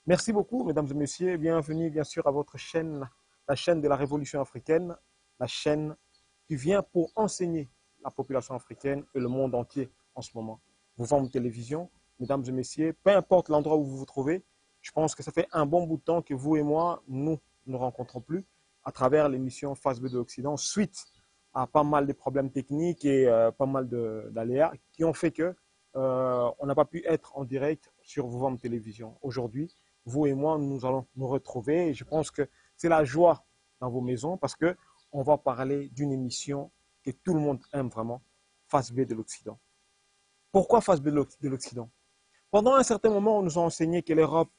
Merci beaucoup, mesdames et messieurs. Bienvenue, bien sûr, à votre chaîne, la chaîne de la Révolution africaine, la chaîne qui vient pour enseigner la population africaine et le monde entier en ce moment. Vous vendez télévision, mesdames et messieurs, peu importe l'endroit où vous vous trouvez, je pense que ça fait un bon bout de temps que vous et moi, nous ne rencontrons plus à travers l'émission Face B de l'Occident, suite à pas mal de problèmes techniques et pas mal d'aléas qui ont fait que on n'a pas pu être en direct sur Vous Vendez Télévision. Aujourd'hui, vous et moi, nous allons nous retrouver et je pense que c'est la joie dans vos maisons parce qu'on va parler d'une émission que tout le monde aime vraiment, Face B de l'Occident. Pourquoi Face B de l'Occident? Pendant un certain moment, on nous a enseigné que l'Europe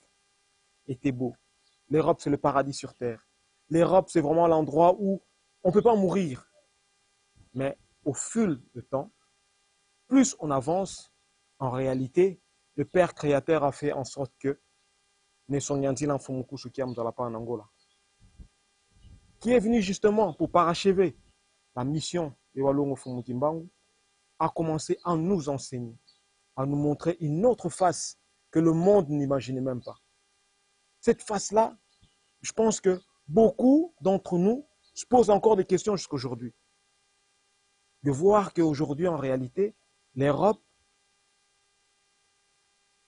était beau. L'Europe, c'est le paradis sur Terre. L'Europe, c'est vraiment l'endroit où on ne peut pas mourir. Mais au fil du temps, plus on avance, en réalité, le Père créateur a fait en sorte que qui est venu justement pour parachever la mission de Walongo Fumutimbangu, a commencé à nous enseigner, à nous montrer une autre face que le monde n'imaginait même pas. Cette face-là, je pense que beaucoup d'entre nous se posent encore des questions jusqu'à aujourd'hui. De voir qu'aujourd'hui, en réalité, l'Europe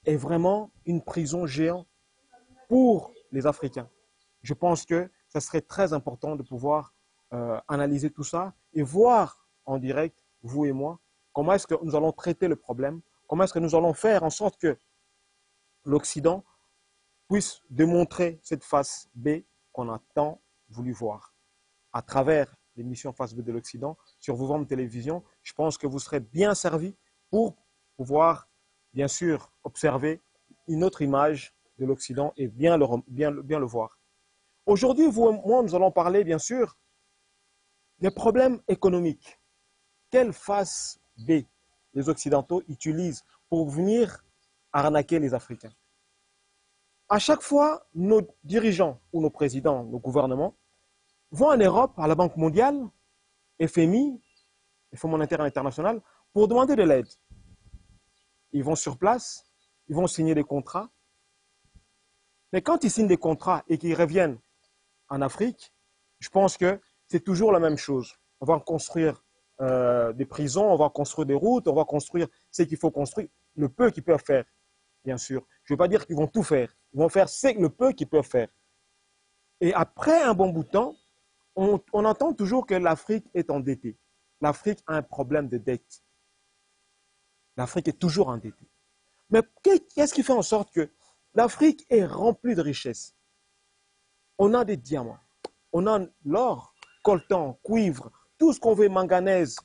est vraiment une prison géante pour les Africains. Je pense que ça serait très important de pouvoir analyser tout ça et voir en direct, vous et moi, comment est-ce que nous allons traiter le problème, comment est-ce que nous allons faire en sorte que l'Occident puisse démontrer cette face B qu'on a tant voulu voir. À travers l'émission Face B de l'Occident, sur Vous Vendez Télévision, je pense que vous serez bien servis pour pouvoir, bien sûr, observer une autre image de l'Occident et bien le voir. Aujourd'hui, vous et moi, nous allons parler, bien sûr, des problèmes économiques. Quelle face B les Occidentaux utilisent pour venir arnaquer les Africains? À chaque fois, nos dirigeants ou nos présidents, nos gouvernements, vont en Europe, à la Banque mondiale, FMI, le Fonds monétaire international, pour demander de l'aide. Ils vont sur place, ils vont signer des contrats. Mais quand ils signent des contrats et qu'ils reviennent en Afrique, je pense que c'est toujours la même chose. On va construire des prisons, on va construire des routes, on va construire ce qu'il faut construire, le peu qu'ils peuvent faire, bien sûr. Je ne veux pas dire qu'ils vont tout faire. Ils vont faire le peu qu'ils peuvent faire. Et après un bon bout de temps, on entend toujours que l'Afrique est endettée. L'Afrique a un problème de dette. L'Afrique est toujours endettée. Mais qu'est-ce qui fait en sorte que l'Afrique est remplie de richesses? On a des diamants, on a l'or, coltan, cuivre, tout ce qu'on veut, manganèse.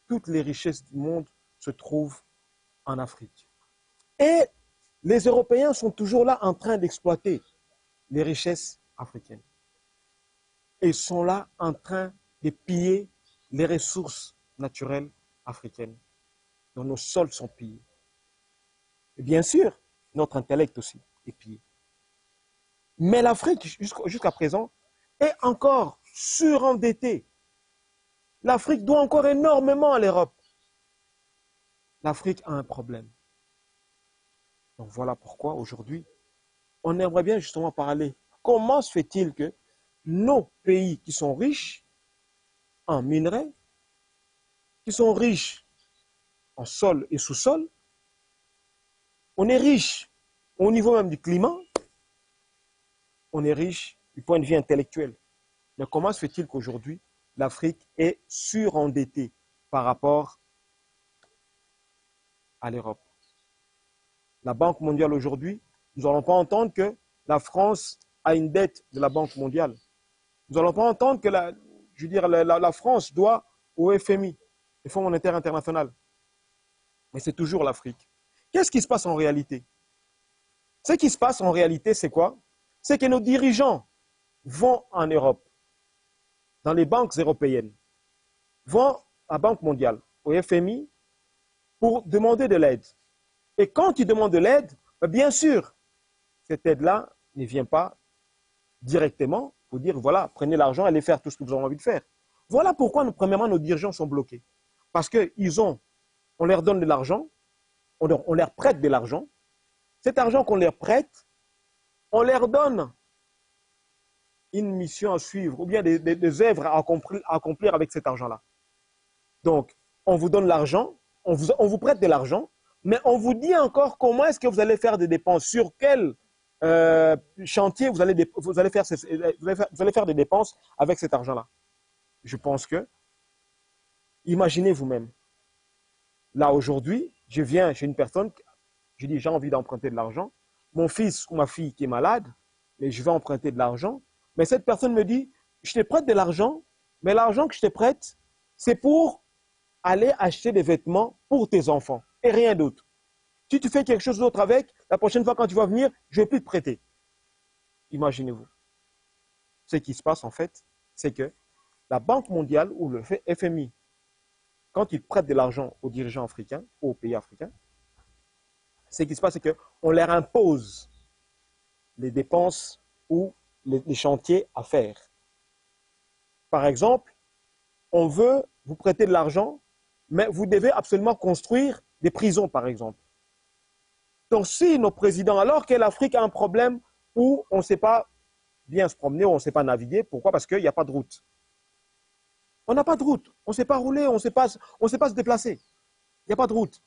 Toutes les richesses du monde se trouvent en Afrique. Et les Européens sont toujours là en train d'exploiter les richesses africaines. Ils sont là en train de piller les ressources naturelles africaines, dont nos sols sont pillés. Et bien sûr, notre intellect aussi est pillé. Mais l'Afrique, jusqu'à présent, est encore surendettée. L'Afrique doit encore énormément à l'Europe. L'Afrique a un problème. Donc voilà pourquoi aujourd'hui, on aimerait bien justement parler. Comment se fait-il que nos pays qui sont riches en minerais, qui sont riches en sol et sous-sol, on est riche au niveau même du climat, on est riche du point de vue intellectuel. Mais comment se fait-il qu'aujourd'hui, l'Afrique est surendettée par rapport à l'Europe? La Banque mondiale aujourd'hui, nous n'allons pas entendre que la France a une dette de la Banque mondiale. Nous n'allons pas entendre que la France doit au FMI, le Fonds monétaire international. Mais c'est toujours l'Afrique. Qu'est-ce qui se passe en réalité? Ce qui se passe en réalité, c'est quoi? c'est que nos dirigeants vont en Europe, dans les banques européennes, vont à la Banque mondiale, au FMI, pour demander de l'aide. Et quand ils demandent de l'aide, bien sûr, cette aide-là ne vient pas directement pour dire, voilà, prenez l'argent, allez faire tout ce que vous avez envie de faire. Voilà pourquoi, premièrement, nos dirigeants sont bloqués. Parce on leur donne de l'argent, on leur prête de l'argent. Cet argent qu'on leur prête, on leur donne une mission à suivre ou bien des œuvres à accomplir avec cet argent-là. Donc, on vous donne l'argent, on vous prête de l'argent, mais on vous dit encore comment est-ce que vous allez faire des dépenses, sur quel chantier vous allez faire des dépenses avec cet argent-là. Je pense que, imaginez vous-même, là aujourd'hui, je viens chez une personne, je dis j'ai envie d'emprunter de l'argent, mon fils ou ma fille qui est malade, et je vais emprunter de l'argent, mais cette personne me dit, je te prête de l'argent, mais l'argent que je te prête, c'est pour aller acheter des vêtements pour tes enfants et rien d'autre. Si tu fais quelque chose d'autre avec, la prochaine fois quand tu vas venir, je ne vais plus te prêter. Imaginez-vous. Ce qui se passe en fait, c'est que la Banque mondiale ou le FMI, quand ils prêtent de l'argent aux dirigeants africains, aux pays africains, ce qui se passe, c'est qu'on leur impose les dépenses ou les chantiers à faire. Par exemple, on veut vous prêter de l'argent, mais vous devez absolument construire des prisons, par exemple. Donc, si nos présidents, alors que l'Afrique a un problème où on ne sait pas bien se promener, où on ne sait pas naviguer, pourquoi? Parce qu'il n'y a pas de route. On n'a pas de route, on ne sait pas rouler, on ne sait pas se déplacer. Il n'y a pas de route.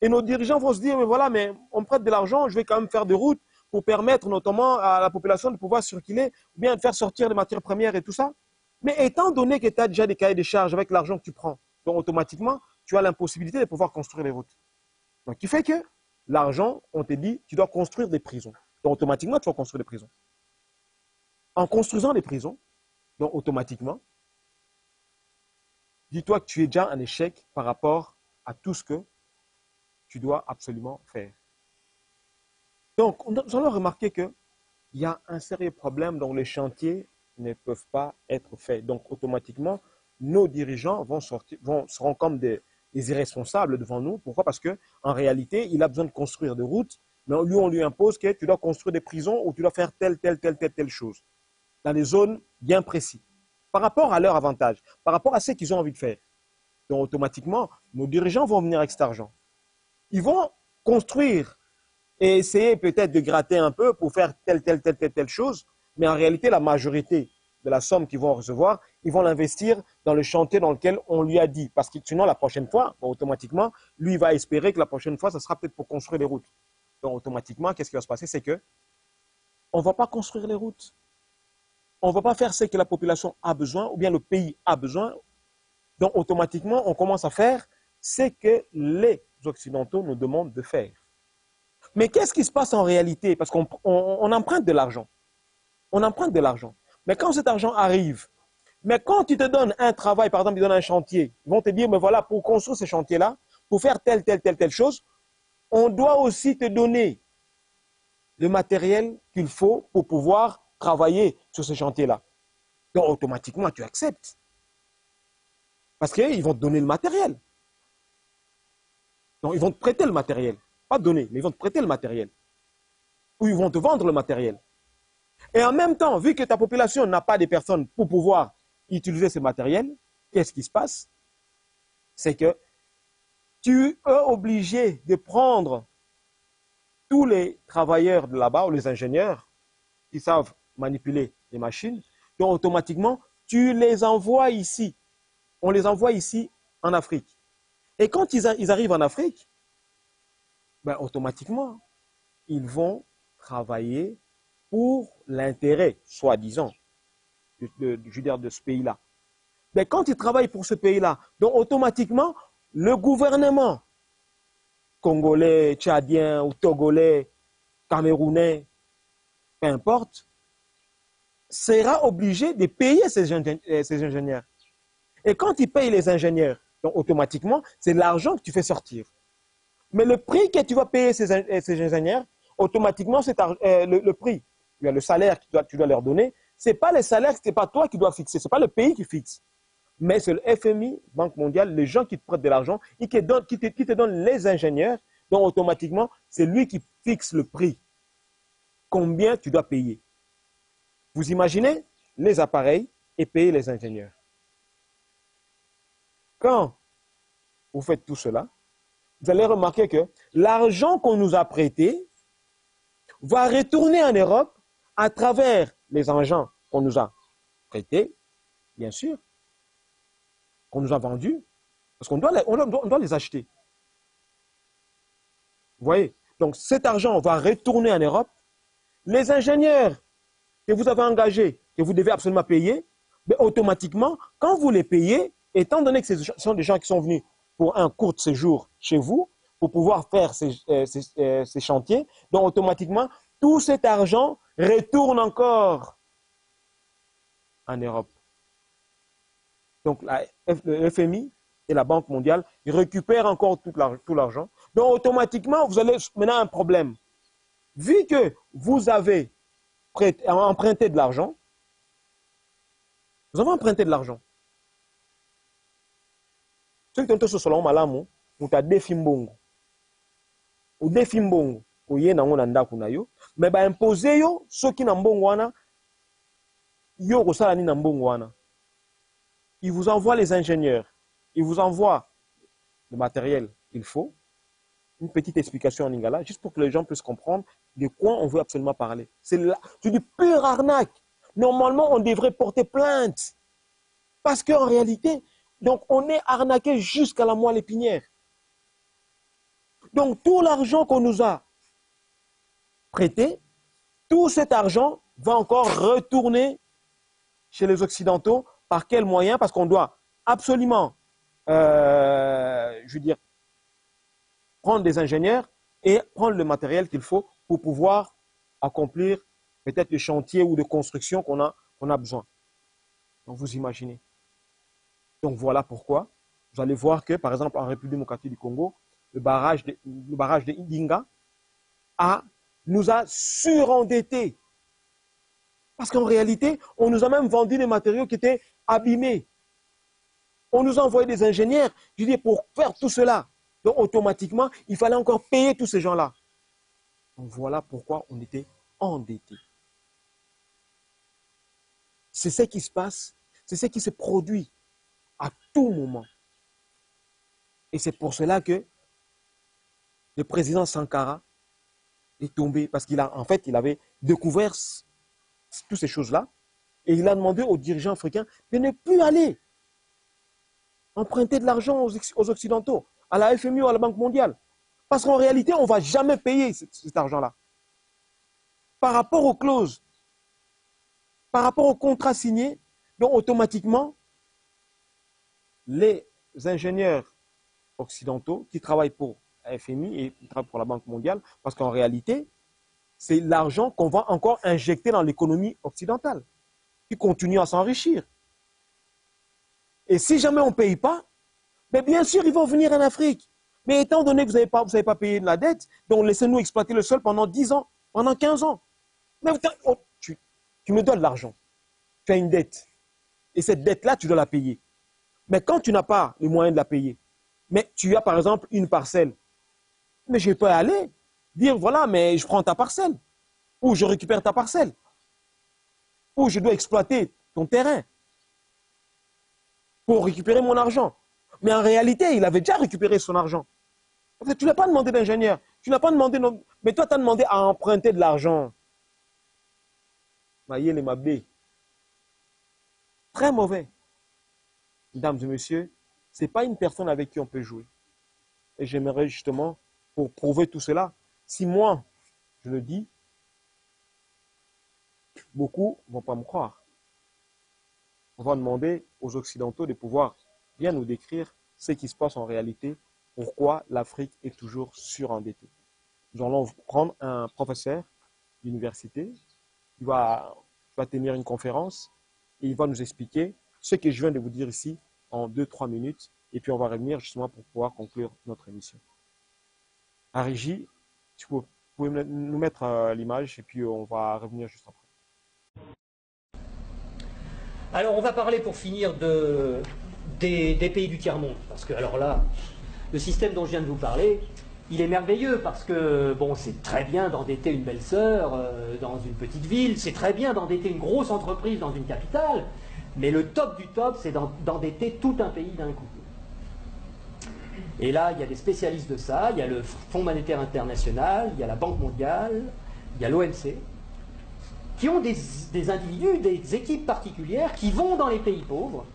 Et nos dirigeants vont se dire, mais voilà, mais on me prête de l'argent, je vais quand même faire des routes pour permettre notamment à la population de pouvoir circuler, ou bien de faire sortir les matières premières et tout ça. Mais étant donné que tu as déjà des cahiers de charges avec l'argent que tu prends, donc automatiquement, tu as l'impossibilité de pouvoir construire les routes. Donc, qui fait que l'argent, on te dit, tu dois construire des prisons. Donc, automatiquement, tu vas construire des prisons. En construisant des prisons, donc automatiquement, dis-toi que tu es déjà un échec par rapport à tout ce que tu dois absolument faire. Donc, nous allons remarquer qu'il y a un sérieux problème dont les chantiers ne peuvent pas être faits. Donc, automatiquement, nos dirigeants seront comme des irresponsables devant nous. Pourquoi? Parce qu'en réalité, il a besoin de construire des routes, mais lui, on lui impose que tu dois construire des prisons ou tu dois faire telle chose, dans des zones bien précises, par rapport à leur avantage, par rapport à ce qu'ils ont envie de faire. Donc, automatiquement, nos dirigeants vont venir avec cet argent. Ils vont construire et essayer peut-être de gratter un peu pour faire telle chose, mais en réalité, la majorité de la somme qu'ils vont recevoir, ils vont l'investir dans le chantier dans lequel on lui a dit. Parce que sinon, la prochaine fois, automatiquement, lui, il va espérer que la prochaine fois, ça sera peut-être pour construire les routes. Donc, automatiquement, qu'est-ce qui va se passer? C'est qu'on ne va pas construire les routes. On ne va pas faire ce que la population a besoin, ou bien le pays a besoin. Donc, automatiquement, on commence à faire ce que les Occidentaux nous demandent de faire. Mais qu'est-ce qui se passe en réalité? Parce qu'on emprunte de l'argent. On emprunte de l'argent. Mais quand cet argent arrive, mais quand ils te donnent un travail, par exemple, ils donnent un chantier, ils vont te dire, mais voilà, pour construire ce chantier-là, pour faire telle chose, on doit aussi te donner le matériel qu'il faut pour pouvoir travailler sur ce chantier-là. Donc, automatiquement, tu acceptes. Parce qu'ils vont te donner le matériel. Donc, ils vont te prêter le matériel. Pas donner, mais ils vont te prêter le matériel. Ou ils vont te vendre le matériel. Et en même temps, vu que ta population n'a pas de personnes pour pouvoir utiliser ce matériel, qu'est-ce qui se passe? C'est que tu es obligé de prendre tous les travailleurs de là-bas ou les ingénieurs qui savent manipuler les machines, donc automatiquement, tu les envoies ici. On les envoie ici en Afrique. Et quand ils arrivent en Afrique, ben, automatiquement, ils vont travailler pour l'intérêt, soi-disant, de ce pays-là. Mais quand ils travaillent pour ce pays-là, donc automatiquement, le gouvernement congolais, tchadien ou togolais, camerounais, peu importe, sera obligé de payer ces ingénieurs. Et quand ils payent les ingénieurs, donc automatiquement, c'est l'argent que tu fais sortir. Mais le prix que tu vas payer ces ingénieurs, automatiquement, c'est le prix il y a le salaire que tu dois leur donner. Ce n'est pas les salaires, ce n'est pas toi qui dois fixer, ce n'est pas le pays qui fixe. Mais c'est le FMI, Banque mondiale, les gens qui te prêtent de l'argent et qui te donnent les ingénieurs. Donc, automatiquement, c'est lui qui fixe le prix. Combien tu dois payer. Vous imaginez les appareils et payer les ingénieurs. Quand vous faites tout cela, vous allez remarquer que l'argent qu'on nous a prêté va retourner en Europe à travers les engins qu'on nous a prêtés, bien sûr, qu'on nous a vendus, parce qu'on doit les acheter. Vous voyez? Donc cet argent va retourner en Europe. Les ingénieurs que vous avez engagés, que vous devez absolument payer, mais automatiquement, quand vous les payez, étant donné que ce sont des gens qui sont venus pour un court séjour chez vous, pour pouvoir faire ces chantiers, donc automatiquement, tout cet argent retourne encore en Europe. Donc le FMI et la Banque mondiale, ils récupèrent encore tout l'argent. Donc automatiquement, vous avez maintenant un problème. Vu que vous avez emprunté de l'argent, vous avez emprunté de l'argent. Ceux qui ont ce salon malamu, vous avez défi mbongo. Ou défi mbongo, ou yé na ngona ndaku na yo, mais ba imposer yo ceux qui n'ont mbongo wana, yo ko sala ni na mbongo wana. Ils vous envoient les ingénieurs, ils vous envoient le matériel qu'il faut. Une petite explication en lingala, juste pour que les gens puissent comprendre de quoi on veut absolument parler. C'est du pure arnaque. Normalement, on devrait porter plainte. Parce qu'en réalité, donc on est arnaqué jusqu'à la moelle épinière. Donc tout l'argent qu'on nous a prêté, tout cet argent va encore retourner chez les Occidentaux. Par quel moyen? Parce qu'on doit absolument, je veux dire, prendre des ingénieurs et prendre le matériel qu'il faut pour pouvoir accomplir peut-être le chantier ou de construction qu'on a besoin. Donc vous imaginez. Donc voilà pourquoi vous allez voir que, par exemple, en République démocratique du Congo, le barrage de Idinga nous a surendettés. Parce qu'en réalité, on nous a même vendu des matériaux qui étaient abîmés. On nous a envoyé des ingénieurs, je dis, pour faire tout cela. Donc automatiquement, il fallait encore payer tous ces gens-là. Donc voilà pourquoi on était endettés. C'est ce qui se passe, c'est ce qui se produit à tout moment. Et c'est pour cela que le président Sankara est tombé, parce qu'il avait découvert toutes ces choses-là, et il a demandé aux dirigeants africains de ne plus aller emprunter de l'argent aux Occidentaux, à la FMI ou à la Banque mondiale. Parce qu'en réalité, on ne va jamais payer cet argent-là. Par rapport aux clauses, par rapport aux contrats signés, donc automatiquement, les ingénieurs occidentaux qui travaillent pour la FMI et qui travaillent pour la Banque mondiale, parce qu'en réalité, c'est l'argent qu'on va encore injecter dans l'économie occidentale, qui continue à s'enrichir. Et si jamais on ne paye pas, mais bien sûr, ils vont venir en Afrique. Mais étant donné que vous n'avez pas payé de la dette, donc laissez-nous exploiter le sol pendant 10 ans, pendant 15 ans. Mais tu me donnes l'argent, tu as une dette. Et cette dette-là, tu dois la payer. Mais quand tu n'as pas les moyens de la payer, mais tu as par exemple une parcelle, mais je peux aller dire, voilà, mais je prends ta parcelle, ou je récupère ta parcelle, ou je dois exploiter ton terrain pour récupérer mon argent. Mais en réalité, il avait déjà récupéré son argent. Parce que tu n'as pas demandé d'ingénieur, tu n'as pas demandé, mais toi, tu as demandé à emprunter de l'argent. Maïe Mabé. Très mauvais. Mesdames et messieurs, ce n'est pas une personne avec qui on peut jouer. Et j'aimerais justement, pour prouver tout cela, si moi, je le dis, beaucoup ne vont pas me croire. On va demander aux Occidentaux de pouvoir bien nous décrire ce qui se passe en réalité, pourquoi l'Afrique est toujours surendettée. Nous allons prendre un professeur d'université qui va tenir une conférence et il va nous expliquer ce que je viens de vous dire ici en 2-3 minutes et puis on va revenir justement pour pouvoir conclure notre émission. À Régie, tu peux pouvez nous mettre l'image et puis on va revenir juste après. Alors on va parler pour finir des pays du tiers-monde, parce que alors là, le système dont je viens de vous parler, il est merveilleux parce que bon, c'est très bien d'endetter une belle sœur dans une petite ville, c'est très bien d'endetter une grosse entreprise dans une capitale, mais le top du top, c'est d'endetter tout un pays d'un coup. Et là, il y a des spécialistes de ça, il y a le Fonds monétaire international, il y a la Banque mondiale, il y a l'OMC, qui ont des individus, des équipes particulières qui vont dans les pays pauvres,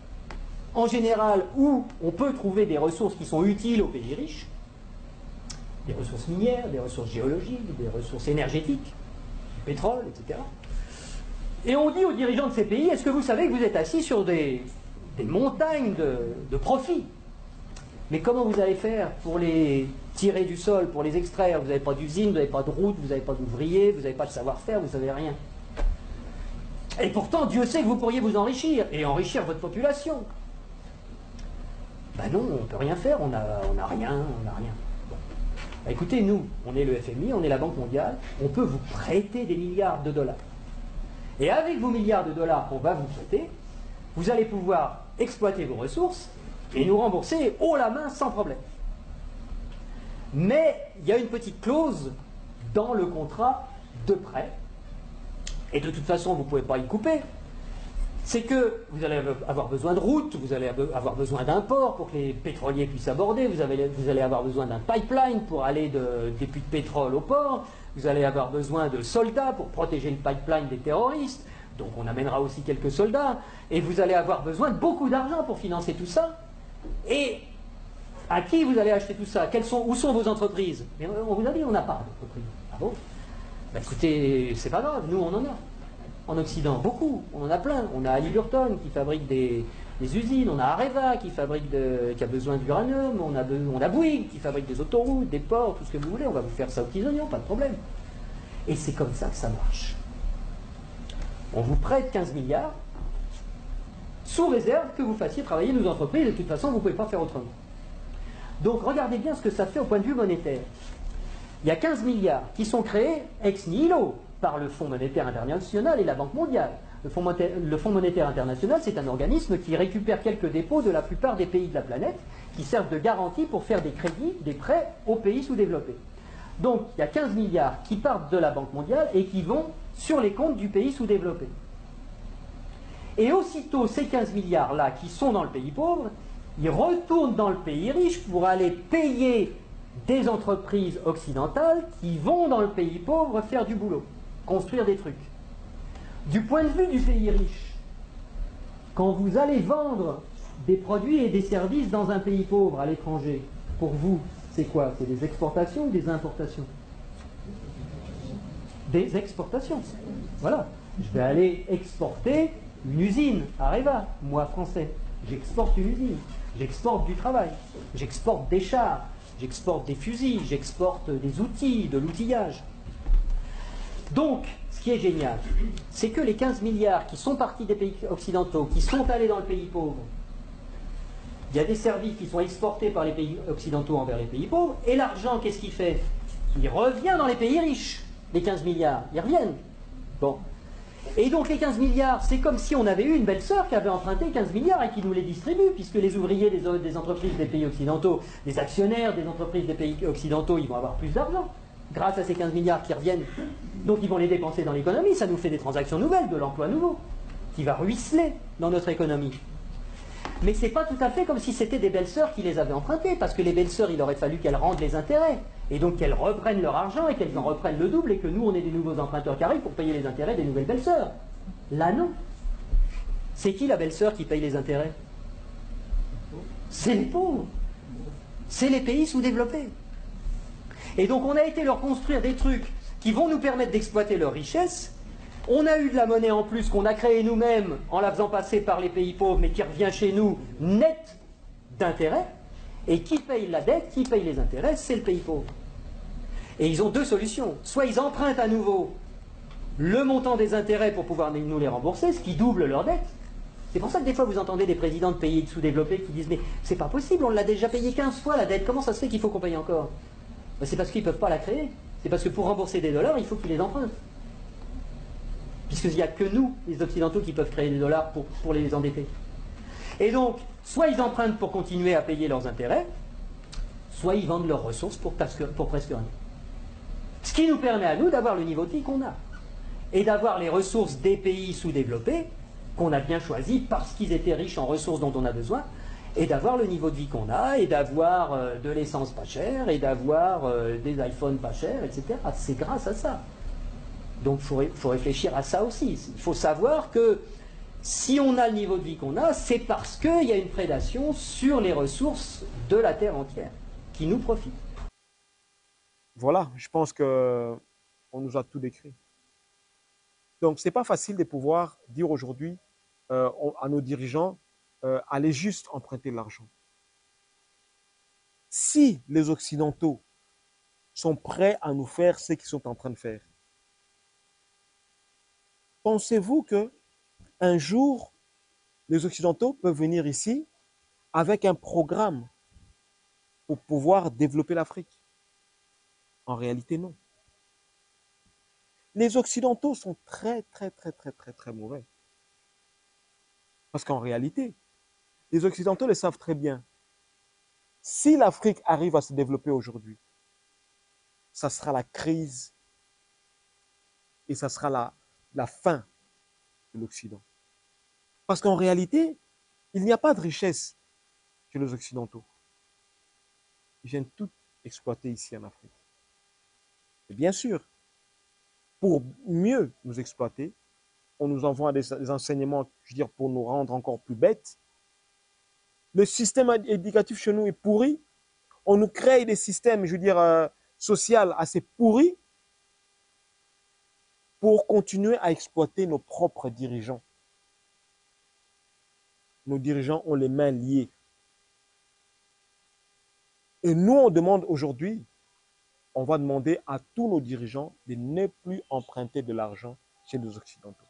en général où on peut trouver des ressources qui sont utiles aux pays riches, des ressources minières, des ressources géologiques, des ressources énergétiques, du pétrole, etc. Et on dit aux dirigeants de ces pays, est-ce que vous savez que vous êtes assis sur des montagnes de profits? Mais comment vous allez faire pour les tirer du sol, pour les extraire? Vous n'avez pas d'usine, vous n'avez pas de route, vous n'avez pas d'ouvriers, vous n'avez pas de savoir-faire, vous ne savez rien. Et pourtant, Dieu sait que vous pourriez vous enrichir, et enrichir votre population. Ben non, on ne peut rien faire, on n'a rien, on n'a rien. Bon. Ben écoutez, nous, on est le FMI, on est la Banque mondiale, on peut vous prêter des milliards de dollars. Et avec vos milliards de dollars qu'on va vous prêter, vous allez pouvoir exploiter vos ressources et nous rembourser haut la main sans problème. Mais il y a une petite clause dans le contrat de prêt, et de toute façon vous ne pouvez pas y couper, c'est que vous allez avoir besoin de routes, vous allez avoir besoin d'un port pour que les pétroliers puissent aborder, vous allez avoir besoin d'un pipeline pour aller des puits de pétrole au port, vous allez avoir besoin de soldats pour protéger le pipeline des terroristes, donc on amènera aussi quelques soldats, et vous allez avoir besoin de beaucoup d'argent pour financer tout ça. Et à qui vous allez acheter tout ça? Où sont vos entreprises? Mais on vous a dit, on n'a pas d'entreprise. Ah bon? Ben écoutez, c'est pas grave, nous on en a. En Occident, beaucoup, on en a plein. On a Halliburton qui fabrique des usines, on a Areva qui a besoin d'uranium, on a Bouygues qui fabrique des autoroutes, des ports, tout ce que vous voulez, on va vous faire ça aux petits oignons, pas de problème. Et c'est comme ça que ça marche. On vous prête 15 milliards, sous réserve que vous fassiez travailler nos entreprises, et de toute façon, vous ne pouvez pas faire autrement. Donc, regardez bien ce que ça fait au point de vue monétaire. Il y a 15 milliards qui sont créés ex nihilo par le Fonds monétaire international et la Banque mondiale. Le Fonds monétaire international, c'est un organisme qui récupère quelques dépôts de la plupart des pays de la planète, qui servent de garantie pour faire des crédits, des prêts aux pays sous-développés. Donc, il y a 15 milliards qui partent de la Banque mondiale et qui vont sur les comptes du pays sous-développé. Et aussitôt, ces 15 milliards-là qui sont dans le pays pauvre, ils retournent dans le pays riche pour aller payer des entreprises occidentales qui vont dans le pays pauvre faire du boulot, construire des trucs. Du point de vue du pays riche, quand vous allez vendre des produits et des services dans un pays pauvre à l'étranger, pour vous, c'est quoi? C'est des exportations ou des importations? Des exportations. Voilà. Je vais aller exporter une usine, Areva, moi français. J'exporte une usine, j'exporte du travail, j'exporte des chars, j'exporte des fusils, j'exporte des outils, de l'outillage. Donc, ce qui est génial, c'est que les 15 milliards qui sont partis des pays occidentaux, qui sont allés dans le pays pauvre, il y a des services qui sont exportés par les pays occidentaux envers les pays pauvres, et l'argent, qu'est-ce qu'il fait? Il revient dans les pays riches, les 15 milliards, ils reviennent. Bon. Et donc les 15 milliards, c'est comme si on avait eu une belle sœur qui avait emprunté 15 milliards et qui nous les distribue, puisque les ouvriers des entreprises des pays occidentaux, les actionnaires des entreprises des pays occidentaux, ils vont avoir plus d'argent grâce à ces 15 milliards qui reviennent. Donc ils vont les dépenser dans l'économie, ça nous fait des transactions nouvelles, de l'emploi nouveau, qui va ruisseler dans notre économie. Mais c'est pas tout à fait comme si c'était des belles sœurs qui les avaient empruntées, parce que les belles sœurs, il aurait fallu qu'elles rendent les intérêts, et donc qu'elles reprennent leur argent et qu'elles en reprennent le double, et que nous, on ait des nouveaux emprunteurs qui arrivent pour payer les intérêts des nouvelles belles sœurs. Là, non. C'est qui la belle sœur qui paye les intérêts? C'est les pauvres. C'est les pays sous-développés. Et donc, on a été leur construire des trucs qui vont nous permettre d'exploiter leur richesse. On a eu de la monnaie en plus qu'on a créée nous-mêmes en la faisant passer par les pays pauvres, mais qui revient chez nous net d'intérêts. Et qui paye la dette, qui paye les intérêts, c'est le pays pauvre. Et ils ont deux solutions. Soit ils empruntent à nouveau le montant des intérêts pour pouvoir nous les rembourser, ce qui double leur dette. C'est pour ça que des fois vous entendez des présidents de pays sous-développés qui disent « Mais c'est pas possible, on l'a déjà payé 15 fois la dette, comment ça se fait qu'il faut qu'on paye encore ?» C'est parce qu'ils ne peuvent pas la créer. C'est parce que pour rembourser des dollars, il faut qu'ils les empruntent. Puisqu'il n'y a que nous, les Occidentaux, qui peuvent créer des dollars pour les endetter. Et donc, soit ils empruntent pour continuer à payer leurs intérêts, soit ils vendent leurs ressources pour presque rien. Ce qui nous permet à nous d'avoir le niveau de vie qu'on a. Et d'avoir les ressources des pays sous-développés, qu'on a bien choisis parce qu'ils étaient riches en ressources dont on a besoin, et d'avoir le niveau de vie qu'on a, et d'avoir de l'essence pas chère, et d'avoir des iPhones pas chers, etc. C'est grâce à ça. Donc il faut réfléchir à ça aussi. Il faut savoir que si on a le niveau de vie qu'on a, c'est parce qu'il y a une prédation sur les ressources de la Terre entière, qui nous profitent. Voilà, je pense qu'on nous a tout décrit. Donc, ce n'est pas facile de pouvoir dire aujourd'hui à nos dirigeants, allez juste emprunter de l'argent. Si les Occidentaux sont prêts à nous faire ce qu'ils sont en train de faire, pensez-vous qu'un jour, les Occidentaux peuvent venir ici avec un programme pour pouvoir développer l'Afrique? En réalité, non. Les Occidentaux sont très mauvais. Parce qu'en réalité, les Occidentaux le savent très bien. Si l'Afrique arrive à se développer aujourd'hui, ça sera la crise et ça sera la fin de l'Occident. Parce qu'en réalité, il n'y a pas de richesse chez les Occidentaux. Ils viennent tout exploiter ici en Afrique. Et bien sûr, pour mieux nous exploiter, on nous envoie des enseignements, je veux dire, pour nous rendre encore plus bêtes. Le système éducatif chez nous est pourri. On nous crée des systèmes, je veux dire, sociaux assez pourris pour continuer à exploiter nos propres dirigeants. Nos dirigeants ont les mains liées. Et nous, on demande aujourd'hui, on va demander à tous nos dirigeants de ne plus emprunter de l'argent chez les Occidentaux.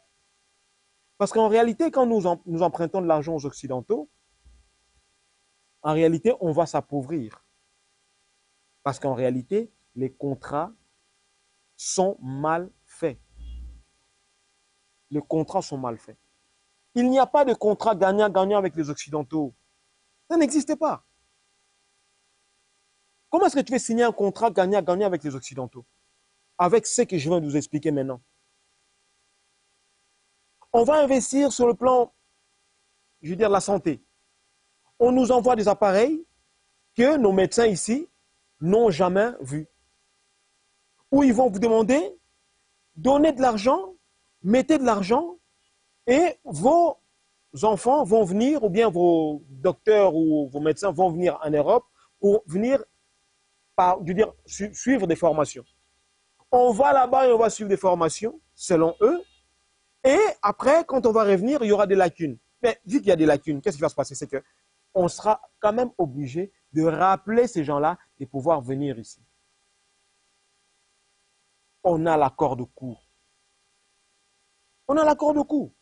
Parce qu'en réalité, quand nous empruntons de l'argent aux Occidentaux, en réalité, on va s'appauvrir. Parce qu'en réalité, les contrats sont mal faits. Les contrats sont mal faits. Il n'y a pas de contrat gagnant-gagnant avec les Occidentaux. Ça n'existe pas. Comment est-ce que tu veux signer un contrat gagnant-gagnant avec les Occidentaux? Avec ce que je viens de vous expliquer maintenant. On va investir sur le plan, je veux dire, la santé. On nous envoie des appareils que nos médecins ici n'ont jamais vus. Où ils vont vous demander, donnez de l'argent, mettez de l'argent, et vos enfants vont venir, ou bien vos docteurs ou vos médecins vont venir en Europe pour venir je veux dire, suivre des formations. On va là-bas et on va suivre des formations, selon eux, et après, quand on va revenir, il y aura des lacunes. Mais vu qu'il y a des lacunes, qu'est-ce qui va se passer? C'est qu'on sera quand même obligé de rappeler ces gens-là de pouvoir venir ici. On a l'accord de cours. On a l'accord de cours.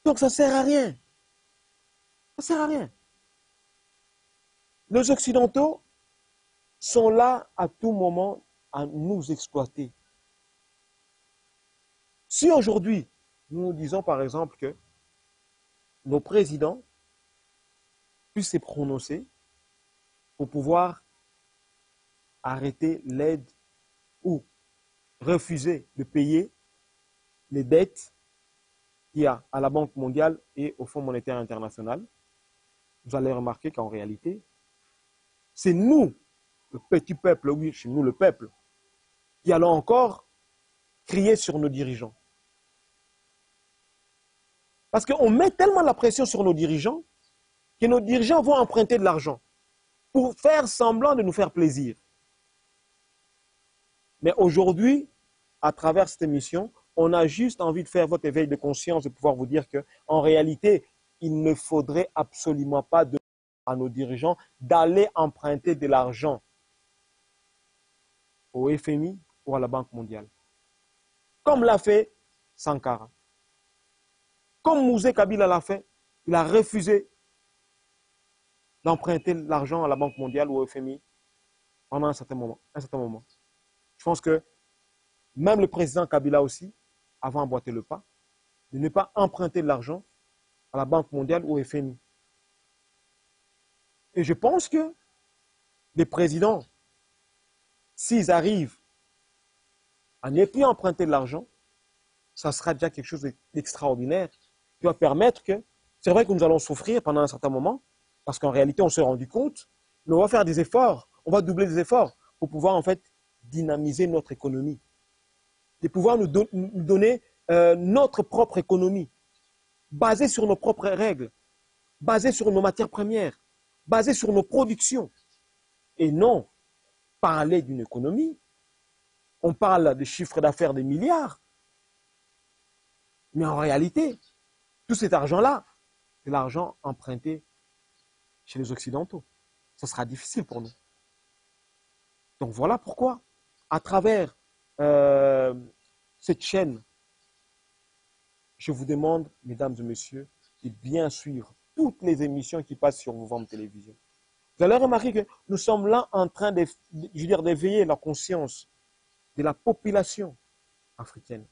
Donc ça ne sert à rien. Ça ne sert à rien. Les Occidentaux sont là à tout moment à nous exploiter. Si aujourd'hui, nous disons par exemple que nos présidents puissent se prononcer pour pouvoir arrêter l'aide ou refuser de payer les dettes qu'il y a à la Banque mondiale et au Fonds monétaire international, vous allez remarquer qu'en réalité, c'est nous, le petit peuple, oui, chez nous le peuple, qui allons encore crier sur nos dirigeants. Parce qu'on met tellement la pression sur nos dirigeants que nos dirigeants vont emprunter de l'argent pour faire semblant de nous faire plaisir. Mais aujourd'hui, à travers cette émission, on a juste envie de faire votre éveil de conscience, de pouvoir vous dire qu'en réalité, il ne faudrait absolument pas à nos dirigeants d'aller emprunter de l'argent au FMI ou à la Banque mondiale. Comme l'a fait Sankara. Comme Mouzé Kabila l'a fait, il a refusé d'emprunter l'argent à la Banque mondiale ou au FMI. pendant un certain moment. Je pense que même le président Kabila aussi, avant emboîté le pas, de ne pas emprunter de l'argent à la Banque mondiale ou au FMI. Et je pense que les présidents, s'ils arrivent à ne plus emprunter de l'argent, ça sera déjà quelque chose d'extraordinaire qui va permettre que, c'est vrai que nous allons souffrir pendant un certain moment, parce qu'en réalité, on s'est rendu compte, mais on va faire des efforts, on va doubler des efforts pour pouvoir en fait dynamiser notre économie, de pouvoir nous donner notre propre économie, basée sur nos propres règles, basée sur nos matières premières, basée sur nos productions, et non parler d'une économie. On parle de chiffres d'affaires de milliards, mais en réalité, tout cet argent-là, c'est l'argent emprunté chez les Occidentaux. Ce sera difficile pour nous. Donc voilà pourquoi, à travers cette chaîne, je vous demande, mesdames et messieurs, de bien suivre toutes les émissions qui passent sur vos ventes télévision. Vous allez remarquer que nous sommes là en train d'éveiller la conscience de la population africaine,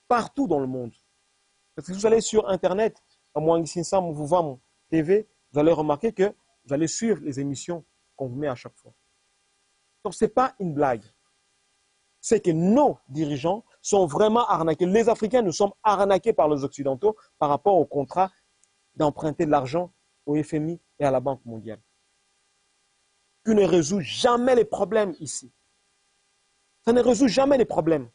partout dans le monde. Parce que si vous allez sur Internet, à Mwangisinsan, vous vend TV, vous allez remarquer que vous allez suivre les émissions qu'on vous met à chaque fois. Donc, ce n'est pas une blague. C'est que nos dirigeants sont vraiment arnaqués. Les Africains, nous sommes arnaqués par les Occidentaux par rapport au contrat d'emprunter de l'argent au FMI et à la Banque mondiale. Qui ne résout jamais les problèmes ici. Ça ne résout jamais les problèmes.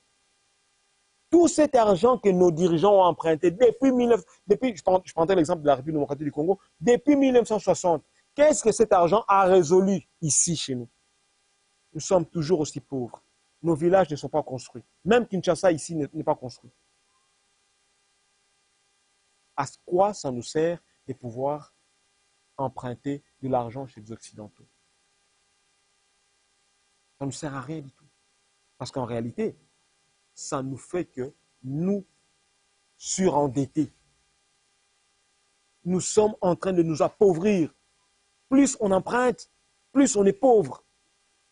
Tout cet argent que nos dirigeants ont emprunté je prendrai l'exemple de la République démocratique du Congo, depuis 1960, qu'est-ce que cet argent a résolu ici chez nous? Nous sommes toujours aussi pauvres. Nos villages ne sont pas construits. Même Kinshasa ici n'est pas construit. À quoi ça nous sert de pouvoir emprunter de l'argent chez les Occidentaux? Ça ne nous sert à rien du tout. Parce qu'en réalité, ça nous fait que nous surendettés. Nous sommes en train de nous appauvrir. Plus on emprunte, plus on est pauvre.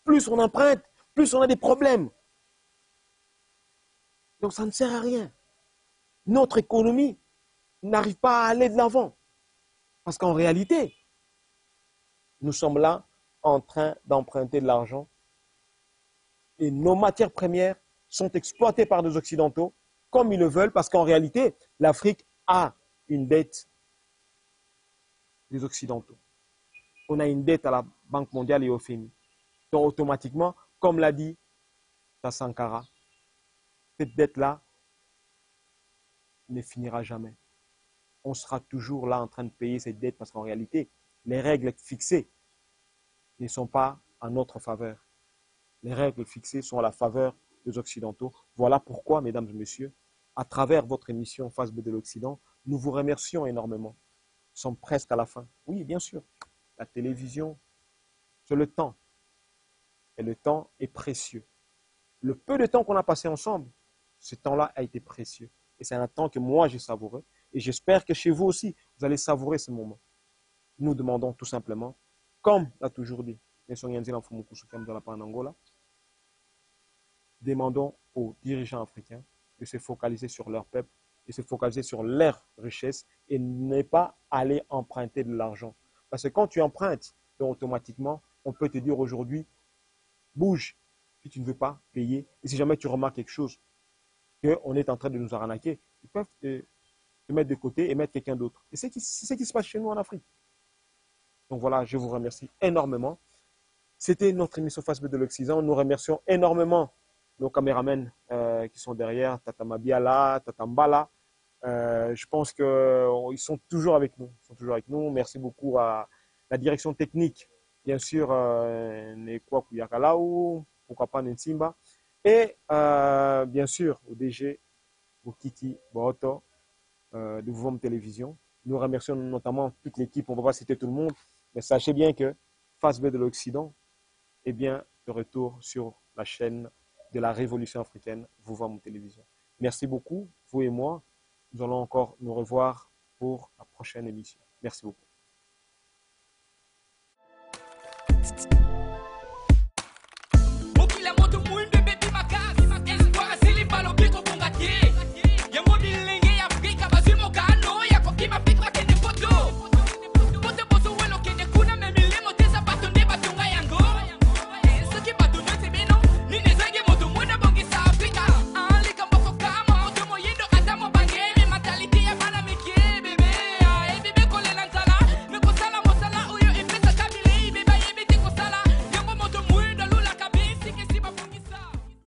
Plus on emprunte, plus on a des problèmes. Donc ça ne sert à rien. Notre économie n'arrive pas à aller de l'avant. Parce qu'en réalité, nous sommes là en train d'emprunter de l'argent et nos matières premières sont exploitées par les Occidentaux comme ils le veulent parce qu'en réalité, l'Afrique a une dette des Occidentaux. On a une dette à la Banque mondiale et au FMI. Donc automatiquement, comme l'a dit Sankara, cette dette-là ne finira jamais. On sera toujours là en train de payer cette dette parce qu'en réalité, les règles fixées ne sont pas en notre faveur. Les règles fixées sont à la faveur des Occidentaux. Voilà pourquoi, mesdames et messieurs, à travers votre émission Face B de l'Occident, nous vous remercions énormément. Nous sommes presque à la fin. Oui, bien sûr, la télévision, c'est le temps. Et le temps est précieux. Le peu de temps qu'on a passé ensemble, ce temps-là a été précieux. Et c'est un temps que moi, j'ai savouré. Et j'espère que chez vous aussi, vous allez savourer ce moment. Nous demandons tout simplement, comme l'a toujours dit, demandons aux dirigeants africains de se focaliser sur leur peuple, de se focaliser sur leurs richesses et ne pas aller emprunter de l'argent. Parce que quand tu empruntes, automatiquement, on peut te dire aujourd'hui, bouge si tu ne veux pas payer. Et si jamais tu remarques quelque chose, qu'on est en train de nous arnaquer, ils peuvent te mettre de côté et mettre quelqu'un d'autre. Et c'est ce qui se passe chez nous en Afrique. Donc voilà, je vous remercie énormément. C'était notre émission Face B de l'Occident. Nous remercions énormément nos caméramens qui sont derrière, Tata Mabiala, Tata Mbala. Je pense qu'ils sont toujours avec nous. Ils sont toujours avec nous. Merci beaucoup à la direction technique, bien sûr, Nekwa Kuyakalaou, pourquoi pas Nsimba. Et bien sûr, au DG, Bukiki Bohoto, de Vouvom Télévision. Nous remercions notamment toute l'équipe. On ne va pas citer tout le monde, mais sachez bien que Face B de l'Occident est bien de retour sur la chaîne de la Révolution africaine, Vouvom Télévision. Merci beaucoup, vous et moi. Nous allons encore nous revoir pour la prochaine émission. Merci beaucoup.